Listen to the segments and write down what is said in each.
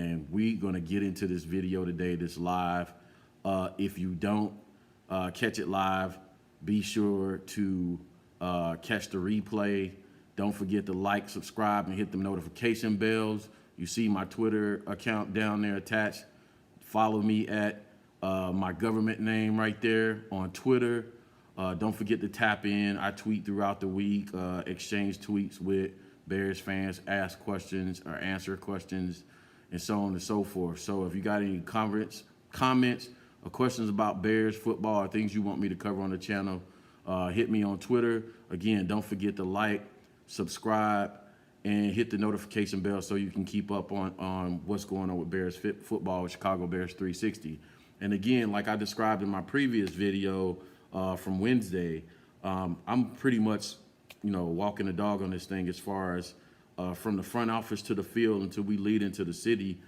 And we're going to get into this video today, this live. If you don't catch it live, be sure to catch the replay. Don't forget to like, subscribe, and hit the notification bells. You see my Twitter account down there attached. Follow me at my government name right there on Twitter. Don't forget to tap in. I tweet throughout the week, exchange tweets with Bears fans, ask questions or answer questions, and so on and so forth. So if you got any comments or questions about Bears football or things you want me to cover on the channel, hit me on Twitter. Again, don't forget to like, subscribe, and hit the notification bell so you can keep up on what's going on with Bears football with Chicago Bears 360. And again, like I described in my previous video from Wednesday, I'm pretty much, walking the dog on this thing as far as from the front office to the field until we lead into the city,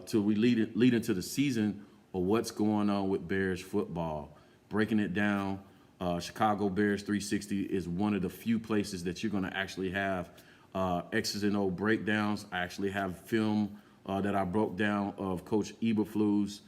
till we lead into the season of what's going on with Bears football. Breaking it down, Chicago Bears 360 is one of the few places that you're going to actually have X's and O breakdowns. I actually have film that I broke down of Coach Eberflus'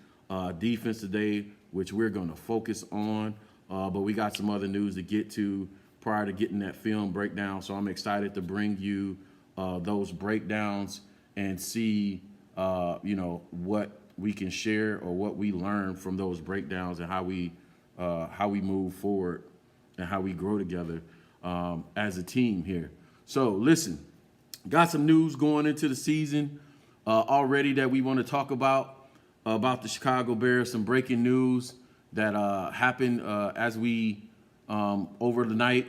defense today, which we're going to focus on. But we got some other news to get to prior to getting that film breakdown. So I'm excited to bring you those breakdowns and see, what we can share or what we learn from those breakdowns and how we move forward and how we grow together as a team here. So listen, got some news going into the season already that we want to talk about the Chicago Bears. Some breaking news that happened as we over the night.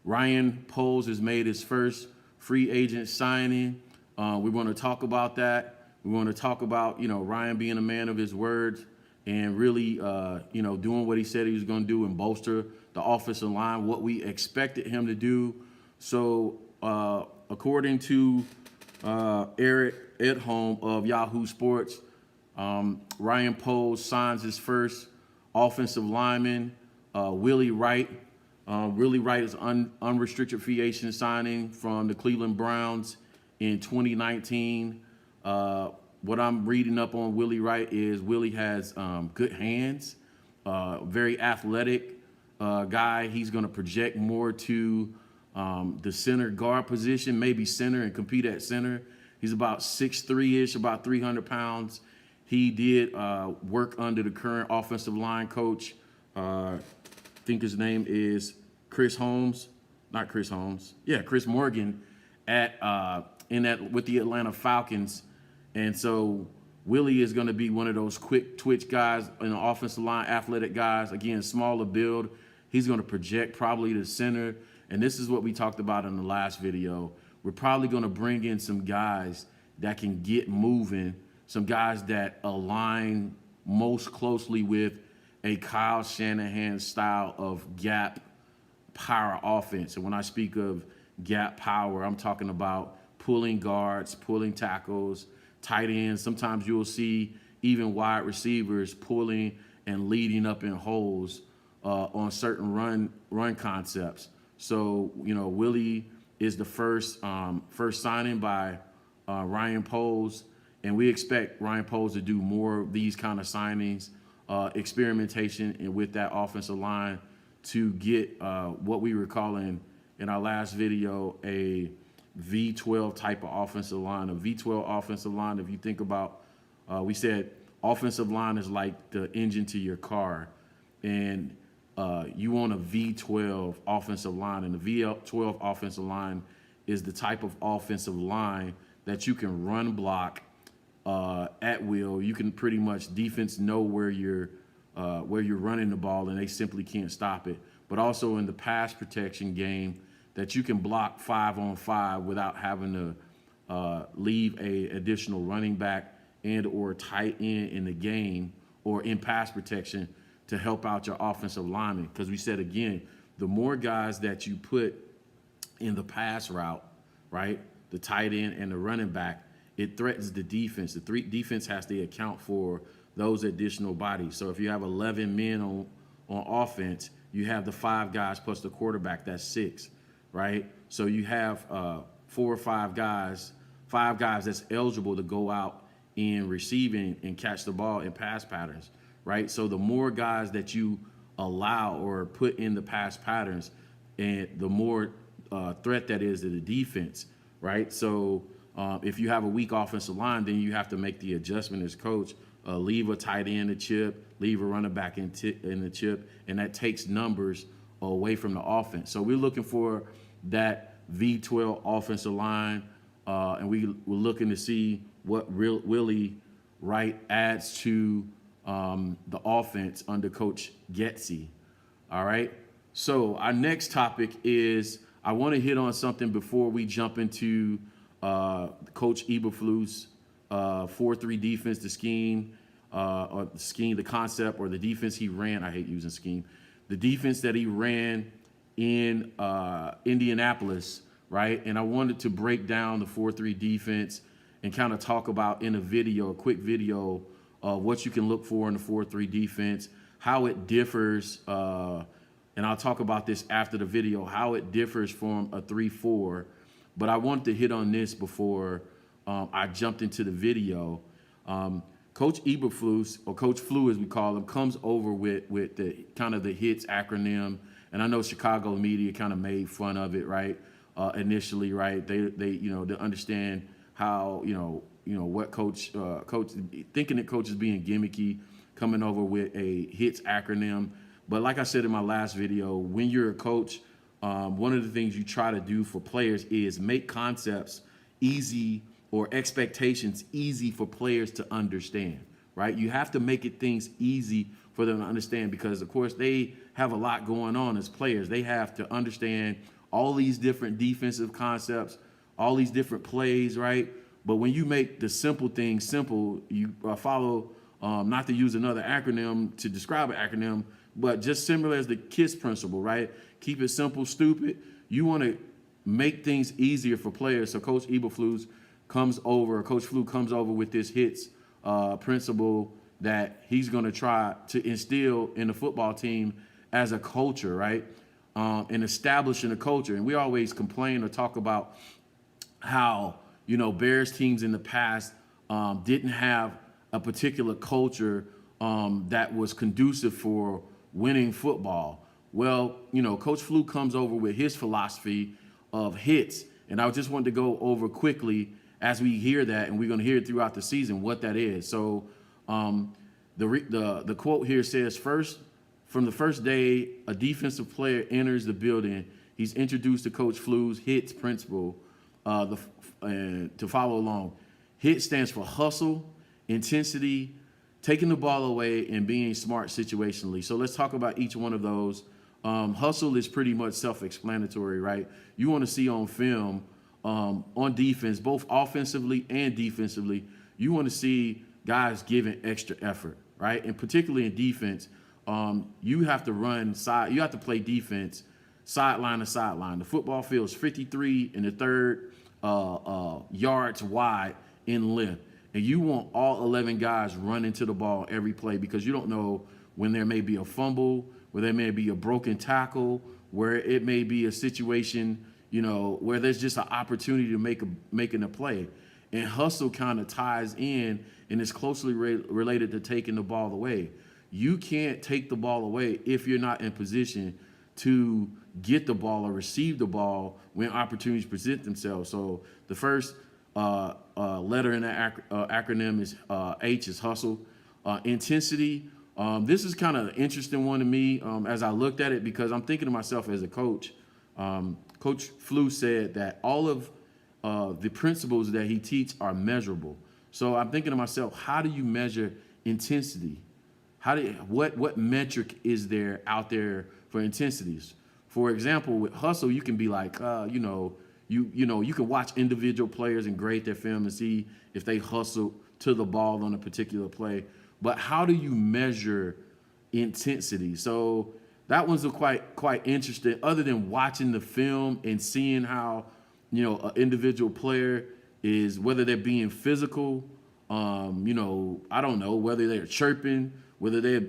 Ryan Poles has made his first free agent signing. We want to talk about that. We want to talk about Ryan being a man of his words and really doing what he said he was going to do and bolster the offensive line, what we expected him to do. So according to Eric Edholm of Yahoo Sports, Ryan Poles signs his first offensive lineman, Willie Wright. Willie Wright is unrestricted free agent signing from the Cleveland Browns in 2019. What I'm reading up on Willie Wright is Willie has good hands, very athletic guy. He's going to project more to the center guard position, maybe center and compete at center. He's about 6'3"-ish, about 300 pounds. He did work under the current offensive line coach. I think his name is Chris Morgan with the Atlanta Falcons. And so Willie is going to be one of those quick twitch guys in the offensive line, athletic guys. Again, smaller build. He's going to project probably to center. And this is what we talked about in the last video. We're probably going to bring in some guys that can get moving, some guys that align most closely with a Kyle Shanahan style of gap power offense. And when I speak of gap power, I'm talking about pulling guards, pulling tackles, tight ends. Sometimes you'll see even wide receivers pulling and leading up in holes on certain run concepts. So, Willie is the first signing by Ryan Poles, and we expect Ryan Poles to do more of these kind of signings, experimentation and with that offensive line to get what we were calling in our last video a V12 type of offensive line. A V12 offensive line, if you think about, we said offensive line is like the engine to your car, and you want a V12 offensive line, and the V12 offensive line is the type of offensive line that you can run block at will. You can pretty much defense know where you're running the ball, and they simply can't stop it. But also in the pass protection game, that you can block 5-on-5 without having to leave a additional running back and or tight end in the game or in pass protection to help out your offensive lineman. Because we said, again, the more guys that you put in the pass route, right, the tight end and the running back, it threatens the defense. The defense has to account for those additional bodies. So if you have 11 men on offense, you have the 5 guys plus the quarterback, that's 6, right? So you have 4 or 5 guys that's eligible to go out in receiving and catch the ball in pass patterns, right? So the more guys that you allow or put in the pass patterns, and the more threat that is to the defense, right? So if you have a weak offensive line, then you have to make the adjustment as coach, leave a tight end a chip, leave a running back in the chip, and that takes numbers away from the offense. So we're looking for that V12 offensive line, and we're looking to see what Willie Wright adds to the offense under Coach Getsy. All right. So our next topic is, I want to hit on something before we jump into Coach Eberflus 4-3 defense, the scheme, the concept, or the defense he ran. I hate using scheme. The defense that he ran in Indianapolis, right? And I wanted to break down the 4-3 defense and kind of talk about in a quick video, what you can look for in the 4-3 defense, how it differs, and I'll talk about this after the video, how it differs from a 3-4. But I wanted to hit on this before I jumped into the video. Coach Eberflus, or Coach Flu as we call him, comes over with the kind of the HITS acronym, and I know Chicago media kind of made fun of it, right? Initially, right? They to understand how what coach thinking that coach is being gimmicky, coming over with a HITS acronym. But like I said in my last video, when you're a coach, one of the things you try to do for players is make concepts easy, or expectations easy for players to understand, right? You have to make things easy for them to understand, because of course they have a lot going on as players. They have to understand all these different defensive concepts, all these different plays, right? But when you make the simple things simple, you follow, not to use another acronym to describe an acronym, but just similar as the KISS principle, right? Keep it simple, stupid. You want to make things easier for players. So Coach Eberflus comes over with this HITS principle that he's going to try to instill in the football team as a culture, right? And establishing a culture. And we always complain or talk about how, Bears teams in the past didn't have a particular culture that was conducive for winning football. Well, Coach Flu comes over with his philosophy of HITS. And I just wanted to go over quickly as we hear that, and we're going to hear it throughout the season, what that is. So the quote here says, from the first day a defensive player enters the building, he's introduced to Coach Flu's HITS principle to follow along. HIT stands for hustle, intensity, taking the ball away, and being smart situationally. So let's talk about each one of those. Hustle is pretty much self-explanatory, right? You want to see on film, on defense, both offensively and defensively, you want to see guys giving extra effort, right? And particularly in defense, you have to play defense sideline to sideline. The football field is 53 and the third yards wide in length. And you want all 11 guys running to the ball every play, because you don't know when there may be a fumble, where there may be a broken tackle, where it may be a situation, where there's just an opportunity to making a play. And hustle kind of ties in and is closely related to taking the ball away. You can't take the ball away if you're not in position to get the ball or receive the ball when opportunities present themselves. So the first letter in that acronym is H, is hustle. Intensity. This is kind of an interesting one to me as I looked at it, because I'm thinking to myself as a coach. Coach Flu said that all of the principles that he teaches are measurable. So I'm thinking to myself, how do you measure intensity? What metric is there out there for intensities? For example, with hustle, you can be like, you can watch individual players and grade their film and see if they hustle to the ball on a particular play. But how do you measure intensity? So that one's quite interesting. Other than watching the film and seeing how, an individual player is, whether they're being physical, I don't know, whether they're chirping, whether they're,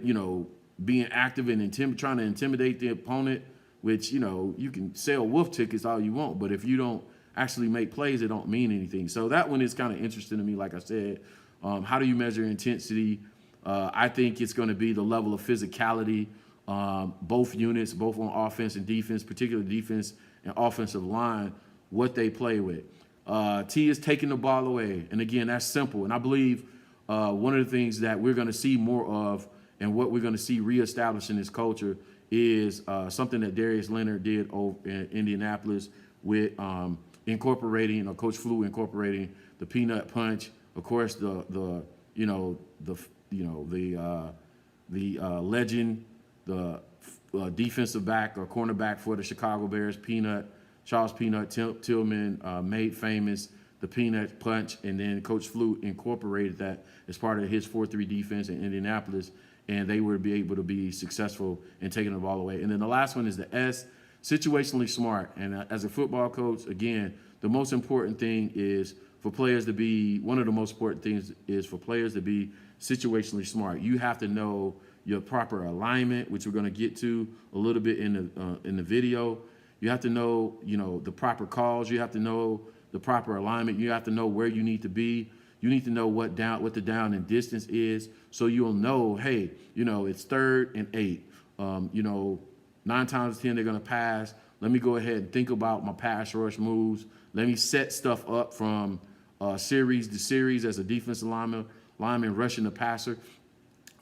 being active and trying to intimidate the opponent, which, you can sell wolf tickets all you want, but if you don't actually make plays, it don't mean anything. So that one is kind of interesting to me, like I said. How do you measure intensity? I think it's going to be the level of physicality, both units, both on offense and defense, particularly defense and offensive line, what they play with. T is taking the ball away. And again, that's simple. And I believe one of the things that we're going to see more of and what we're going to see reestablished in this culture is something that Darius Leonard did over in Indianapolis with incorporating, or Coach Flu incorporating the peanut punch. Of course, the legend, the defensive back or cornerback for the Chicago Bears, Charles Peanut Tillman, made famous the peanut punch, and then Coach Flu incorporated that as part of his 4-3 defense in Indianapolis, and they would be able to be successful in taking the ball away. And then the last one is the S, situationally smart. And as a football coach, again, the most important thing is for players to be, one of the most important things is for players to be situationally smart. You have to know your proper alignment, which we're going to get to a little bit in the video. You have to know, the proper calls. You have to know the proper alignment. You have to know where you need to be. You need to know what the down and distance is, so you'll know, hey, it's 3rd and 8. 9 times 10 they're going to pass. Let me go ahead and think about my pass rush moves. Let me set stuff up from series to series as a defensive lineman rushing the passer.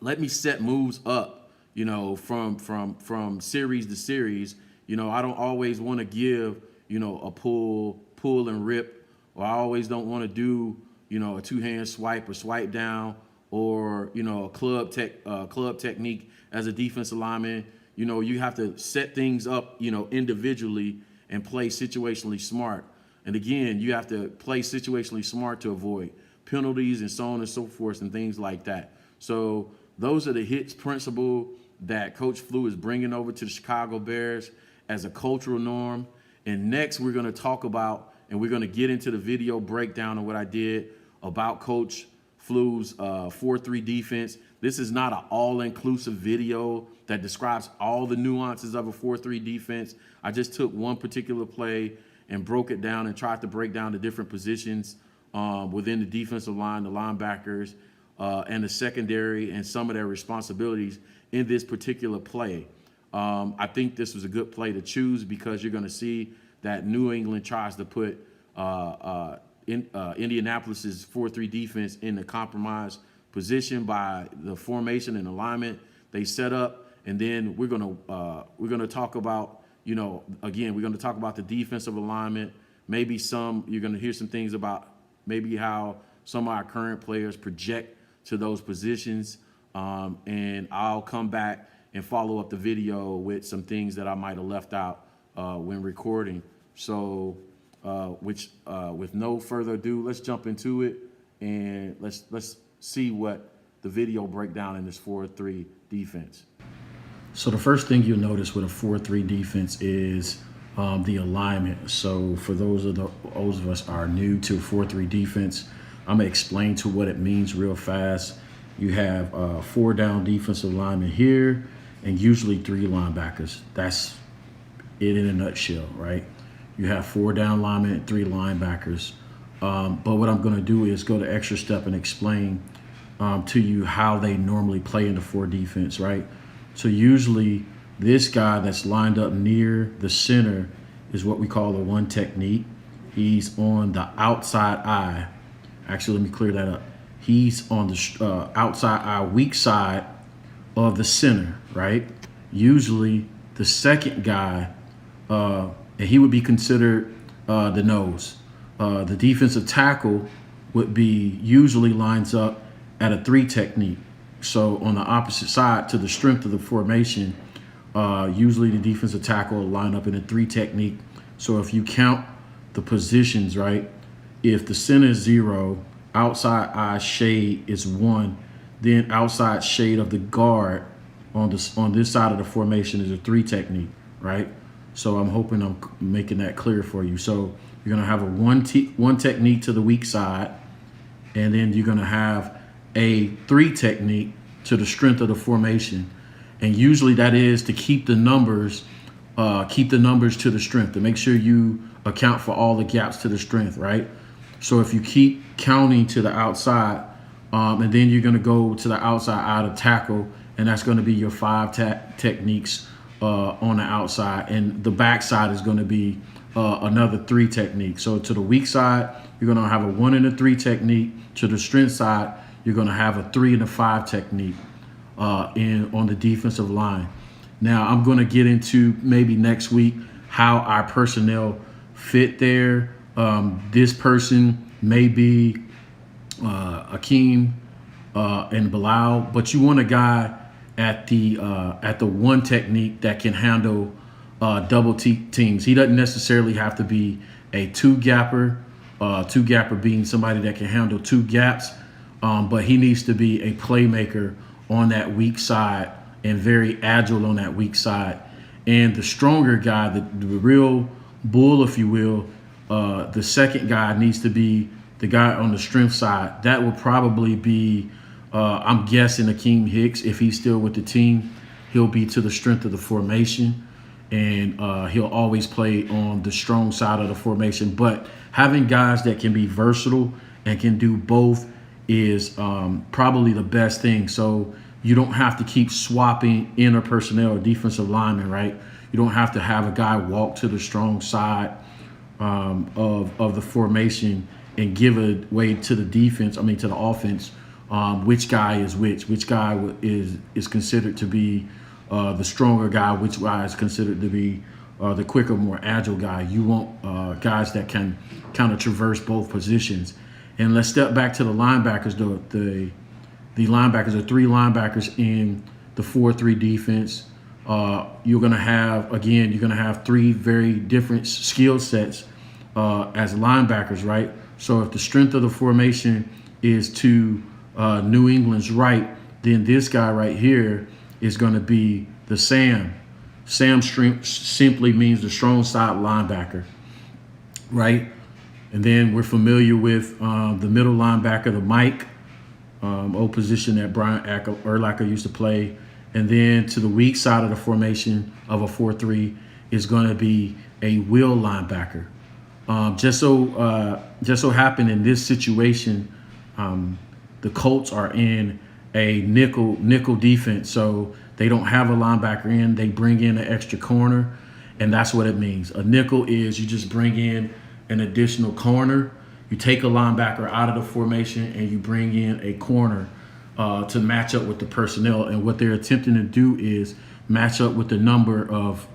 Let me set moves up, from series to series. I don't always want to give, a pull and rip, or I always don't want to do, a two-hand swipe or swipe down, or, a club technique as a defensive lineman. You have to set things up, individually and play situationally smart. And again, you have to play situationally smart to avoid penalties and so on and so forth and things like that. So those are the hits principle that Coach Flu is bringing over to the Chicago Bears as a cultural norm. And next we're going to talk about, and we're going to get into the video breakdown of what I did about Coach Flu's 4-3 defense. This is not an all-inclusive video that describes all the nuances of a 4-3 defense. I just took one particular play and broke it down and tried to break down the different positions within the defensive line, the linebackers, and the secondary, and some of their responsibilities in this particular play. I think this was a good play to choose because you're going to see that New England tries to put Indianapolis's 4-3 defense in the compromised position by the formation and alignment they set up. And then we're going to talk about, again, we're going to talk about the defensive alignment. Maybe you're going to hear some things about maybe how some of our current players project to those positions. And I'll come back and follow up the video with some things that I might have left out when recording. So, with no further ado, let's jump into it, and let's see what the video breakdown in this 4-3 defense. So the first thing you'll notice with a 4-3 defense is the alignment. So for those of us are new to 4-3 defense, I'm gonna explain to what it means real fast. You have 4 down defensive linemen here, and usually 3 linebackers. That's it in a nutshell, right? You have 4 down linemen and 3 linebackers. But what I'm gonna do is go the extra step and explain to you how they normally play in the 4 defense, right? So usually this guy that's lined up near the center is what we call a 1 technique. He's on the outside eye. Actually, let me clear that up. He's on the outside eye, weak side of the center, right? Usually the second guy, and he would be considered the nose. The defensive tackle would be usually lines up at a 3 technique. So on the opposite side to the strength of the formation, usually the defensive tackle will line up in a 3 technique. So if you count the positions, right, if the center is 0, outside eye shade is 1, then outside shade of the guard on this side of the formation is a 3 technique, right? So I'm hoping I'm making that clear for you. So you're gonna have a 1 technique to the weak side, and then you're gonna have a 3 technique to the strength of the formation. And usually that is to keep the numbers to the strength, to make sure you account for all the gaps to the strength, right? So if you keep counting to the outside, And then you're going to go to the outside out of tackle, and that's going to be your 5 techniques on the outside. And the backside is going to be another 3 techniques. So to the weak side, you're going to have a 1 and a 3 technique. To the strength side, you're going to have a 3 and a 5 technique on the defensive line. Now, I'm going to get into maybe next week how our personnel fit there. This person may be Akeem and Bilal, but you want a guy at the 1 technique that can handle double teams. He doesn't necessarily have to be a 2-gapper. 2-gapper being somebody that can handle 2 gaps, but he needs to be a playmaker on that weak side and very agile on that weak side. And the stronger guy, the real bull, if you will, the second guy needs to be the guy on the strength side. That will probably be, I'm guessing, Akeem Hicks. If he's still with the team, he'll be to the strength of the formation, and he'll always play on the strong side of the formation. But having guys that can be versatile and can do both is probably the best thing. So you don't have to keep swapping inner personnel or defensive linemen, right? You don't have to have a guy walk to the strong side of the formation and give it away to the defense, to the offense, which guy is which guy is considered to be the stronger guy, which guy is considered to be the quicker, more agile guy. You want guys that can kind of traverse both positions. And let's step back to the linebackers. The linebackers are 3 linebackers in the 4-3 defense. You're gonna have 3 very different skill sets as linebackers, right? So if the strength of the formation is to New England's right, then this guy right here is going to be the Sam. Sam simply means the strong side linebacker, right? And then we're familiar with the middle linebacker, the Mike, old position that Brian Urlacher used to play. And then to the weak side of the formation of a 4-3 is going to be a will linebacker. Just so happened in this situation, the Colts are in a nickel defense, so they don't have a linebacker in. They bring in an extra corner, and that's what it means. A nickel is you just bring in an additional corner. You take a linebacker out of the formation and you bring in a corner to match up with the personnel. And what they're attempting to do is match up with the number of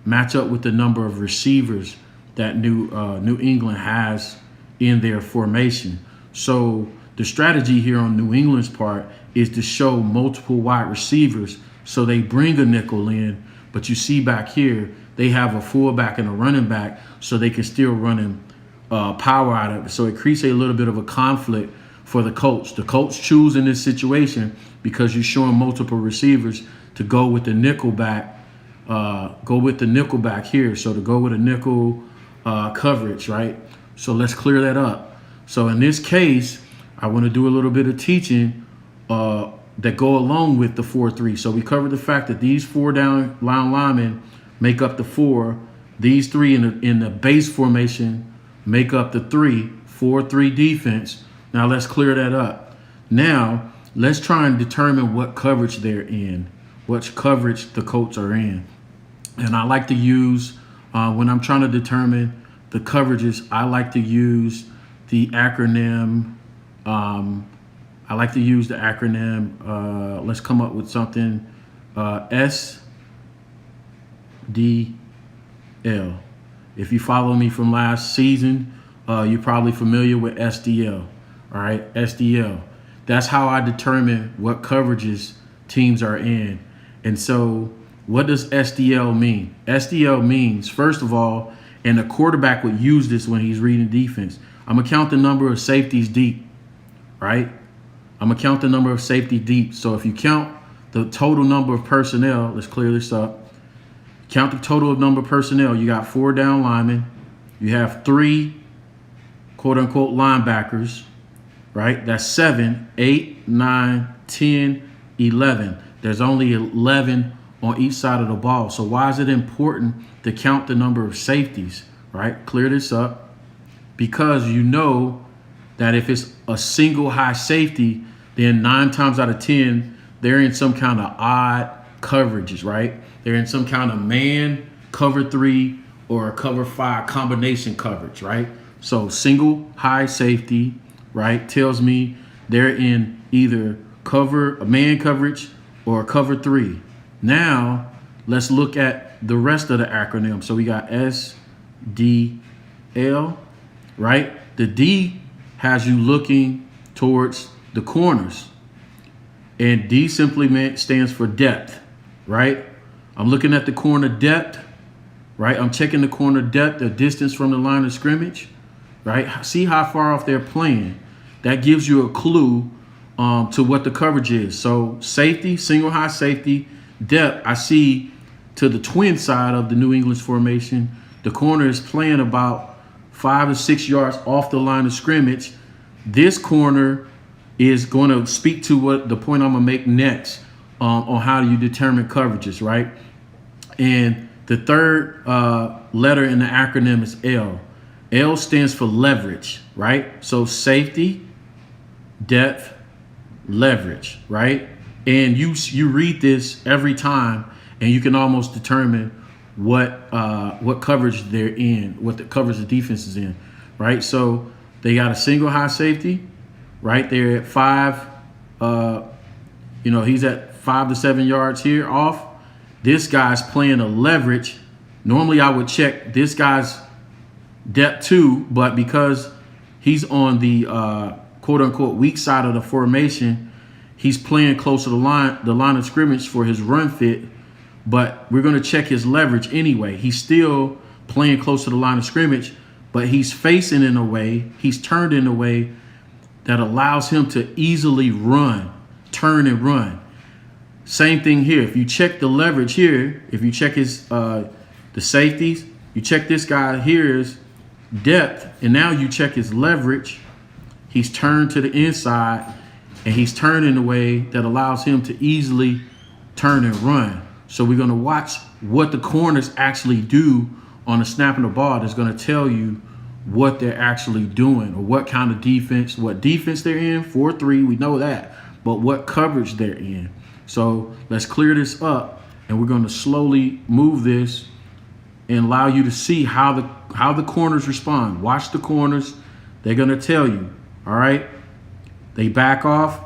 match up with the number of receivers that New England has in their formation. So the strategy here on New England's part is to show multiple wide receivers. So they bring a nickel in, but you see back here, they have a fullback and a running back, so they can still run him power out of it. So it creates a little bit of a conflict for the Colts. The Colts choose in this situation because you're showing multiple receivers to go with the nickel back. Here. So to go with a nickel coverage, right? So let's clear that up. So in this case, I want to do a little bit of teaching that go along with the 4-3. So we covered the fact that these 4 down line linemen make up the 4. These 3 in the base formation make up the 3, 4-3 defense. Now let's clear that up. Now let's try and determine what coverage they're in, what coverage the Colts are in. And I like to use, when I'm trying to determine the coverages, I like to use the acronym. Let's come up with something. SDL. If you follow me from last season, you're probably familiar with SDL. All right, SDL. That's how I determine what coverages teams are in. And so what does SDL mean? SDL means, first of all, and a quarterback would use this when he's reading defense, I'm going to count the number of safeties deep, right? I'm going to count the number of safety deep. So if you count the total number of personnel, let's clear this up. Count the total number of personnel. You got 4 down linemen. You have 3 quote-unquote linebackers, right? That's 7, 8, 9, 10, 11. There's only 11 on each side of the ball. So why is it important to count the number of safeties, right? Clear this up. Because you know that if it's a single high safety, then 9 times out of 10, they're in some kind of odd coverages, right? They're in some kind of man, cover 3, or a cover 5 combination coverage, right? So single high safety, right, tells me they're in either a man coverage or a cover 3. Now, let's look at the rest of the acronym. So we got S, D, L, right? The D has you looking towards the corners. And D simply stands for depth, right? I'm looking at the corner depth, right? I'm checking the corner depth, the distance from the line of scrimmage, right? See how far off they're playing. That gives you a clue to what the coverage is. So safety, single high safety, depth, I see to the twin side of the New England formation, the corner is playing about 5 to 6 yards off the line of scrimmage. This corner is going to speak to what the point I'm going to make next on how you determine coverages, right? And the third letter in the acronym is L. L stands for leverage, right? So safety, depth, leverage, right? And you read this every time, and you can almost determine what coverage they're in, what the coverage the defense is in, right? So they got a single high safety, right? They're at 5. He's at 5 to 7 yards here off. This guy's playing a leverage. Normally, I would check this guy's depth too, but because he's on the quote unquote weak side of the formation, he's playing close to the line of scrimmage for his run fit. But we're going to check his leverage anyway. He's still playing close to the line of scrimmage, but he's facing in a way, he's turned in a way that allows him to easily run, turn and run. Same thing here. If you check the leverage here, if you check his the safeties, you check this guy here's depth, and now you check his leverage. He's turned to the inside, and he's turned in a way that allows him to easily turn and run. So we're going to watch what the corners actually do on the snap of the ball. That's going to tell you what they're actually doing, or what kind of defense, what defense they're in. 4-3, we know that, but what coverage they're in. So let's clear this up, and we're going to slowly move this and allow you to see how the corners respond. Watch the corners. They're going to tell you, all right? They back off.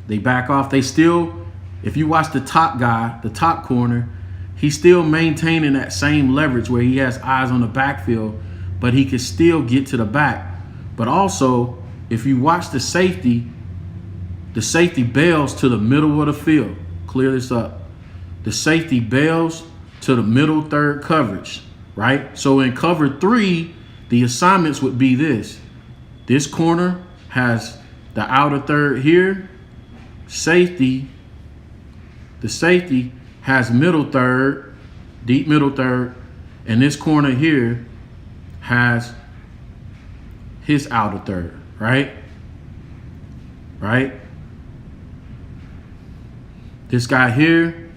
They still, if you watch the top guy, the top corner, he's still maintaining that same leverage where he has eyes on the backfield, but he can still get to the back. But also, if you watch the safety bails to the middle of the field. Clear this up. The safety bails to the middle third coverage, right? So in cover 3, the assignments would be this. This corner has the outer third here. The safety has middle third, deep middle third, and this corner here has his outer third, right? Right? This guy here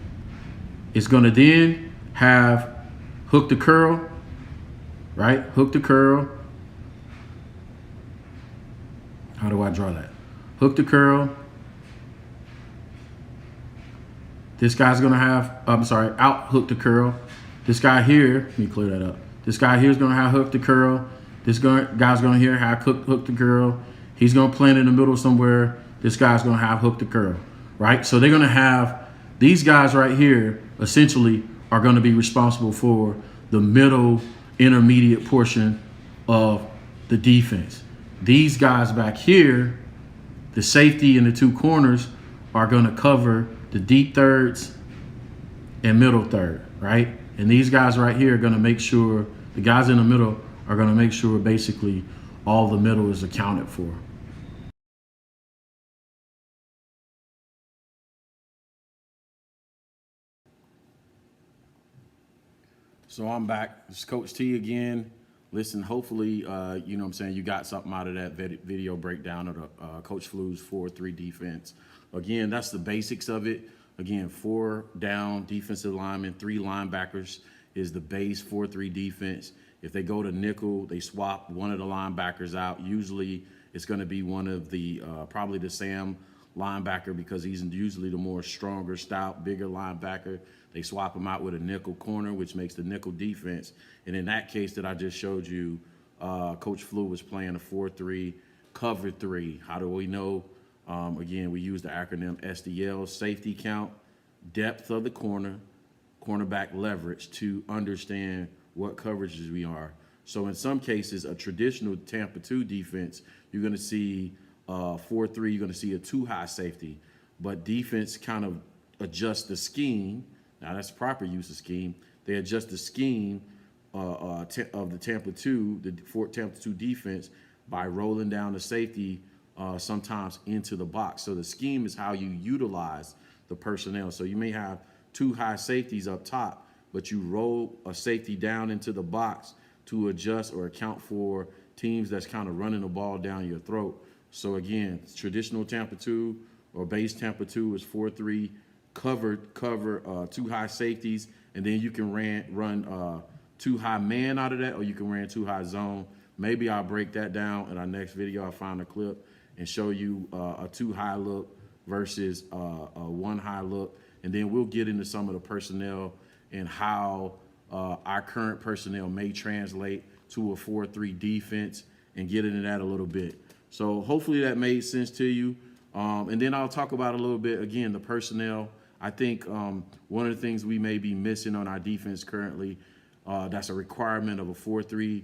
is going to then have hook the curl, right? Hook the curl. How do I draw that? Hook the curl. This guy's going to have, out hook the curl. This guy here, let me clear that up. This guy here is going to have hook the curl. This guy's going to here have hook the curl. He's going to plant in the middle somewhere. This guy's going to have hook the curl, right? So they're going to have these guys right here essentially are going to be responsible for the middle intermediate portion of the defense. These guys back here, the safety and the 2 corners, are going to cover the deep thirds and middle third, right? And these guys right here are going to make sure, the guys in the middle are going to make sure basically all the middle is accounted for. So I'm back. This is Coach T again. Listen, hopefully, you got something out of that video breakdown of the Coach Flu's 4-3 defense. Again, that's the basics of it. Again, 4 down defensive linemen, 3 linebackers is the base 4-3 defense. If they go to nickel, they swap one of the linebackers out. Usually it's going to be one of the, probably the Sam linebacker, because he's usually the more stronger, stout, bigger linebacker. They swap him out with a nickel corner, which makes the nickel defense. And in that case that I just showed you, Coach Flu was playing a 4-3, cover 3. How do we know? Again, we use the acronym SDL, safety count, depth of the corner, cornerback leverage, to understand what coverages we are. So in some cases, a traditional Tampa 2 defense, you're going to see 4-3, you're going to see a 2-high safety. But defense kind of adjusts the scheme. Now, that's proper use of scheme. They adjust the scheme of the Tampa 2, the Tampa 2 defense, by rolling down the safety sometimes into the box. So the scheme is how you utilize the personnel. So you may have 2 high safeties up top, but you roll a safety down into the box to adjust or account for teams that's kind of running the ball down your throat. So again, traditional Tampa 2 or base Tampa 2 is 4-3, cover 2 high safeties, and then you can run 2 high man out of that, or you can run 2 high zone. Maybe I'll break that down in our next video. I'll find a clip and show you a 2 high look versus a 1 high look. And then we'll get into some of the personnel and how our current personnel may translate to a 4-3 defense, and get into that a little bit. So hopefully that made sense to you. And then I'll talk about a little bit, again, the personnel. I think one of the things we may be missing on our defense currently, that's a requirement of a 4-3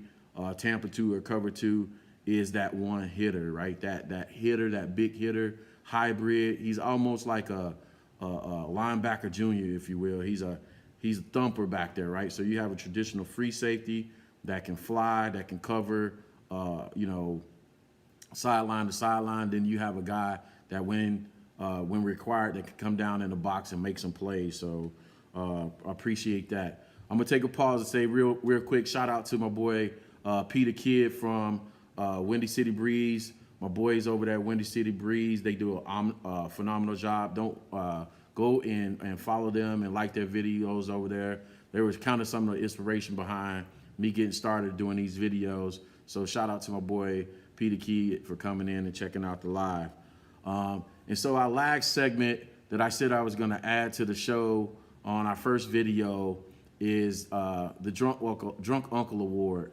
Tampa 2 or cover 2, is that one hitter, right? That hitter, that big hitter, hybrid. He's almost like a linebacker junior, if you will. He's a thumper back there, right? So you have a traditional free safety that can fly, that can cover, sideline to sideline. Then you have a guy that when required, that can come down in the box and make some plays. So I appreciate that. I'm gonna take a pause and say real quick, shout out to my boy Peter Kidd from Windy City Breeze. My boys over there at Windy City Breeze, they do a phenomenal job. Don't go and follow them and like their videos over there. There was kind of some of the inspiration behind me getting started doing these videos. So shout out to my boy Peter Kidd for coming in and checking out the live. And so our last segment that I said I was going to add to the show on our first video is the Drunk Uncle Award.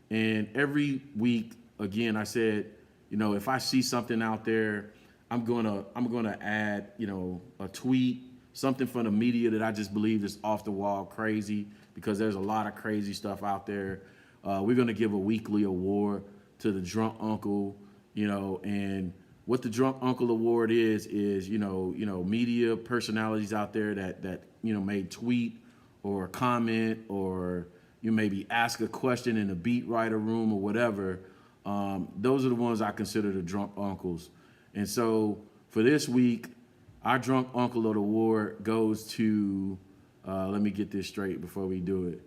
And every week, again, I said, if I see something out there, I'm gonna add, a tweet, something from the media that I just believe is off the wall crazy, because there's a lot of crazy stuff out there. We're gonna give a weekly award to the Drunk Uncle, and what the Drunk Uncle Award is media personalities out there that may tweet or comment, or you maybe ask a question in the beat writer room or whatever. Those are the ones I consider the Drunk Uncles. And so for this week, our Drunk Uncle of the Award goes to, let me get this straight before we do it.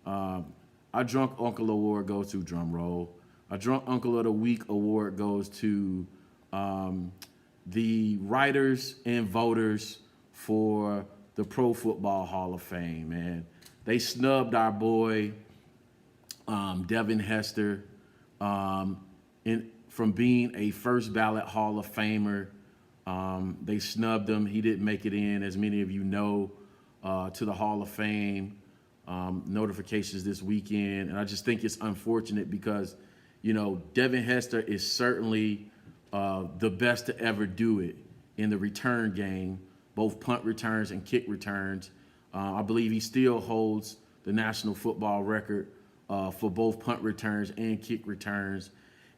Our Drunk Uncle Award goes to, drum roll. Our Drunk Uncle of the Week Award goes to the writers and voters for the Pro Football Hall of Fame, man. They snubbed our boy, Devin Hester, from being a first ballot Hall of Famer. They snubbed him. He didn't make it in, as many of you know, to the Hall of Fame notifications this weekend. And I just think it's unfortunate because, Devin Hester is certainly the best to ever do it in the return game, both punt returns and kick returns. I believe he still holds the national football record for both punt returns and kick returns.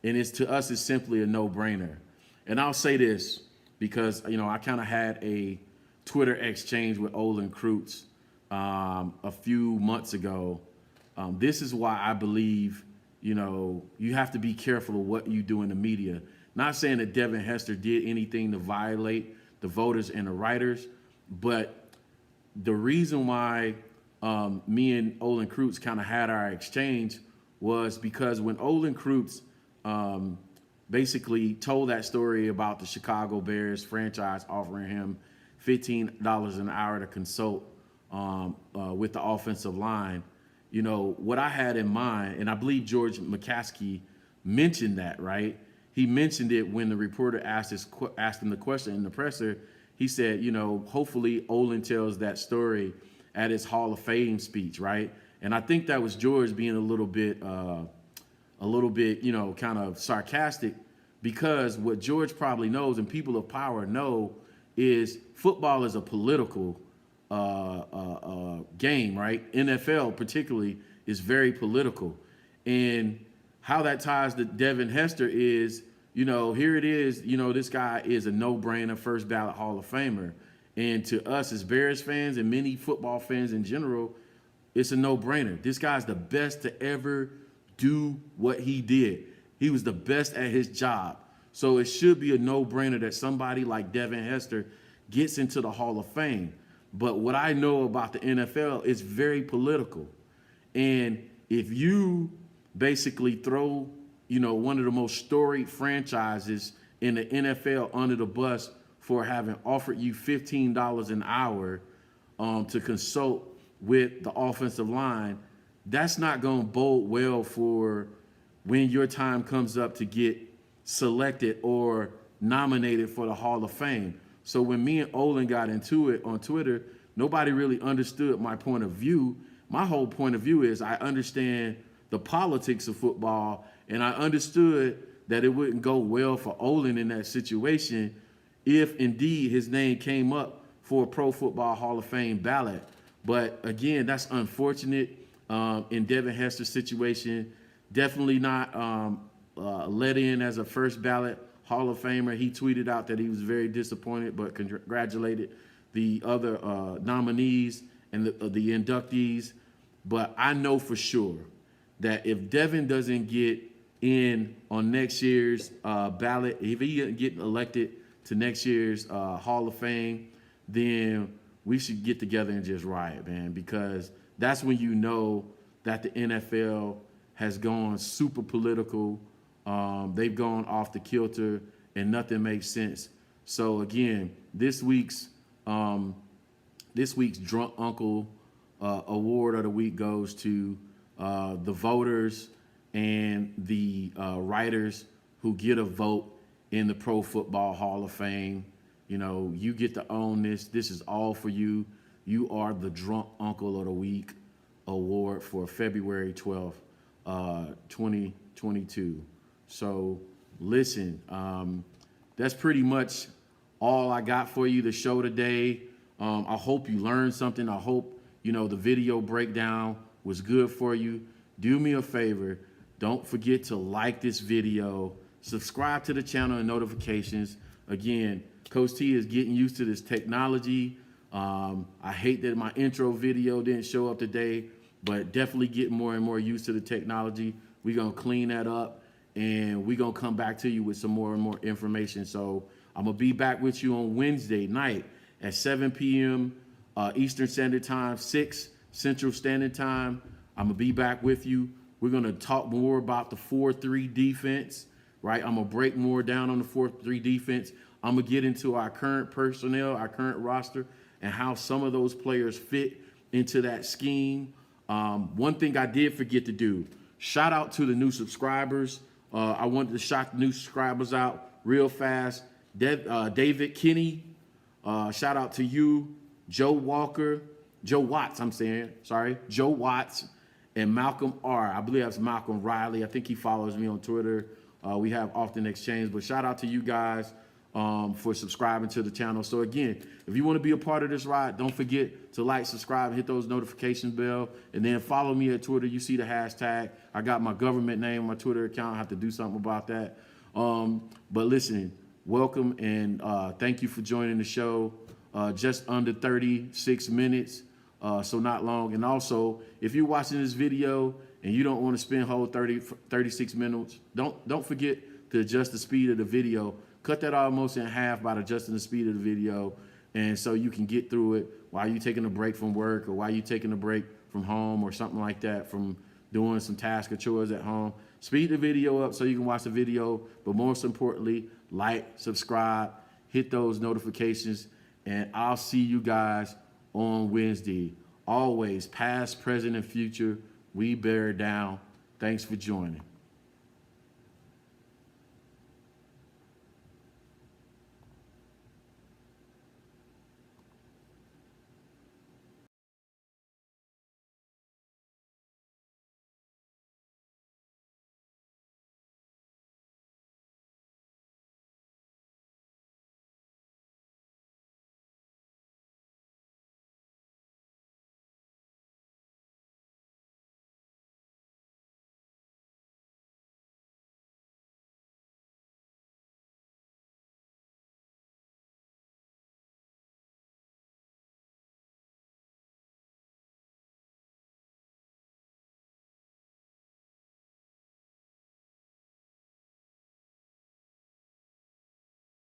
And to us, it's simply a no-brainer. And I'll say this because, I kind of had a Twitter exchange with Olin Kreutz a few months ago. This is why I believe, you have to be careful of what you do in the media. Not saying that Devin Hester did anything to violate the voters and the writers, but the reason why me and Olin Kreutz kind of had our exchange was because when Olin Kreutz basically told that story about the Chicago Bears franchise offering him $15 an hour to consult with the offensive line, you know, what I had in mind, and I believe George McCaskey mentioned that, right? He mentioned it when the reporter asked him the question in the presser. He said, you know, hopefully Olin tells that story at his Hall of Fame speech, right? And I think that was George being a little bit, you know, kind of sarcastic, because what George probably knows and people of power know is football is a political game, right? NFL particularly is very political. And how that ties to Devin Hester is, you know, here it is, you know, this guy is a no-brainer first ballot Hall of Famer. And to us as Bears fans and many football fans in general, it's a no-brainer. This guy's the best to ever do what he did. He was the best at his job. So it should be a no-brainer that somebody like Devin Hester gets into the Hall of Fame. But what I know about the NFL is very political. And if you basically throw, you know, one of the most storied franchises in the NFL under the bus for having offered you $15 an hour to consult with the offensive line, that's not going to bode well for when your time comes up to get selected or nominated for the Hall of Fame. So when me and Olin got into it on Twitter, nobody really understood my point of view. My whole point of view is I understand the politics of football, and I understood that it wouldn't go well for Olin in that situation if indeed his name came up for a Pro Football Hall of Fame ballot. But again, that's unfortunate in Devin Hester's situation. Definitely not let in as a first ballot Hall of Famer. He tweeted out that he was very disappointed, but congratulated the other nominees and the inductees. But I know for sure that if Devin doesn't get in on next year's ballot, if he doesn't get elected to next year's Hall of Fame, then we should get together and just riot, man, because that's when you know that the NFL has gone super political. They've gone off the kilter and nothing makes sense. So again, this week's Drunk Uncle Award of the week goes to the voters and the writers who get a vote in the Pro Football Hall of Fame. You know, you get to own this. This is all for you. You are the Drunk Uncle of the Week award for February 12th, 2022. So listen, that's pretty much all I got for you to show today. I hope you learned something. I hope, you know, the video breakdown was good for you. Do me a favor. Don't forget to like this video, subscribe to the channel and notifications. Again, Coach T is getting used to this technology. I hate that my intro video didn't show up today, but definitely getting more and more used to the technology. We're going to clean that up, and we're going to come back to you with some more and more information. So I'm going to be back with you on Wednesday night at 7 p.m. Eastern Standard Time, 6 Central Standard Time. I'm going to be back with you. We're going to talk more about the 4-3 defense, right? I'm going to break more down on the 4-3 defense. I'm going to get into our current personnel, our current roster, and how some of those players fit into that scheme. One thing I did forget to do, shout out to the new subscribers. I wanted to shout the new subscribers out real fast. David Kinney, shout out to you. Joe Watts, and Malcolm R. I believe that's Malcolm Riley. I think he follows me on Twitter. We have often exchanged, but shout out to you guys for subscribing to the channel. So again, if you want to be a part of this ride, don't forget to like, subscribe, and hit those notification bell, and then follow me at Twitter. You see the hashtag. I got my government name on my Twitter account. I have to do something about that. But listen, welcome, and thank you for joining the show. Just under 36 minutes, so not long. And also, if you're watching this video and you don't want to spend whole 36 minutes, don't forget to adjust the speed of the video. Cut that almost in half by adjusting the speed of the video, and so you can get through it while you're taking a break from work or while you're taking a break from home or something like that, from doing some tasks or chores at home. Speed the video up so you can watch the video, but most importantly, like, subscribe, hit those notifications, and I'll see you guys on Wednesday. Always, past, present, and future, We bear down. Thanks for joining.